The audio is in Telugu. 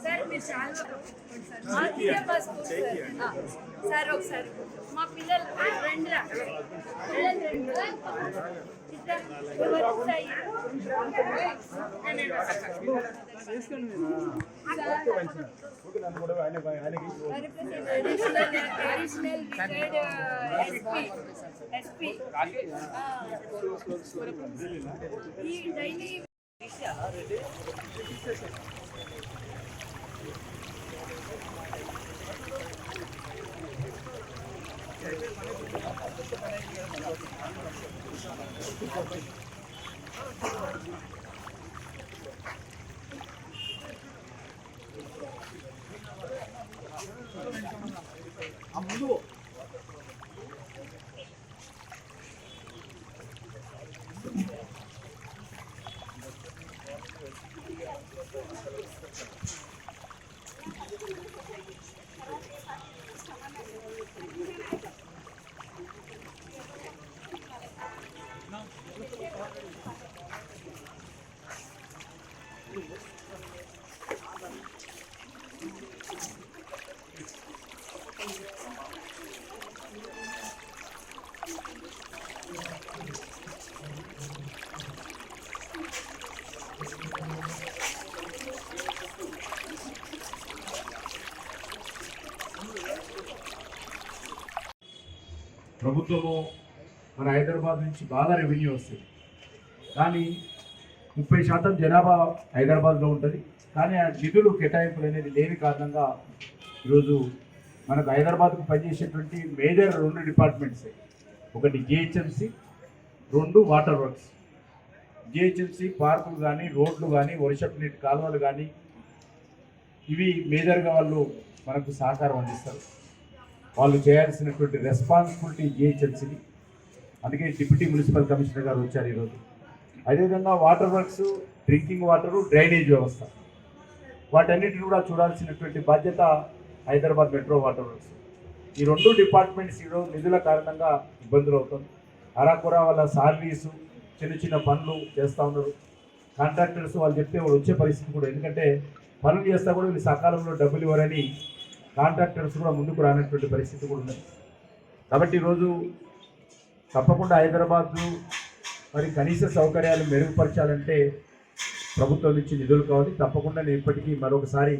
సార్ మీరు చాలా బస్ సార్ ఒకసారి మా పిల్లలు రండిరా ఈ డైలీ ప్రభుత్వము మన హైదరాబాద్ నుంచి బాగా రెవెన్యూ వస్తుంది, కానీ 30% జనాభా హైదరాబాద్లో ఉంటుంది. కానీ ఆ నిధులు కేటాయింపులు అనేది లేని కారణంగా ఈరోజు మనకు హైదరాబాద్కు పనిచేసేటువంటి మేజర్ 2 డిపార్ట్మెంట్స్, ఒకటి జిహెచ్ఎంసి, 2 వాటర్ వర్క్స్. జిహెచ్ఎంసి పార్కులు కానీ, రోడ్లు కానీ, వర్షపు నీటి కాలువలు కానీ, ఇవి మేజర్గా వాళ్ళు మనకు సహకారం అందిస్తారు. వాళ్ళు చేయాల్సినటువంటి రెస్పాన్సిబిలిటీ జిహెచ్ఎంసీని, అందుకే డిప్యూటీ మున్సిపల్ కమిషనర్ గారు వచ్చారు ఈరోజు. అదేవిధంగా water works, drinking water, drainage వ్యవస్థ, వాటన్నిటిని కూడా చూడాల్సినటువంటి బాధ్యత హైదరాబాద్ మెట్రో వాటర్ వర్క్స్. ఈ 2 డిపార్ట్మెంట్స్ ఈరోజు నిధుల కారణంగా ఇబ్బందులు అవుతుంది. అరాకొర వాళ్ళ సాలరీసు, చిన్న చిన్న పనులు చేస్తూ ఉన్నారు. కాంట్రాక్టర్స్ వాళ్ళు చెప్తే వాళ్ళు వచ్చే పరిస్థితి కూడా, ఎందుకంటే పనులు చేస్తా కూడా వీళ్ళు సకాలంలో డబ్బులు ఇవ్వరని కాంట్రాక్టర్స్ కూడా ముందుకు రానటువంటి పరిస్థితి కూడా ఉన్నది. కాబట్టి ఈరోజు తప్పకుండా హైదరాబాద్ మరి కనీస సౌకర్యాలు మెరుగుపరచాలంటే ప్రభుత్వం నుంచి నిధులు కావాలి. తప్పకుండా నేను ఇప్పటికీ మరొకసారి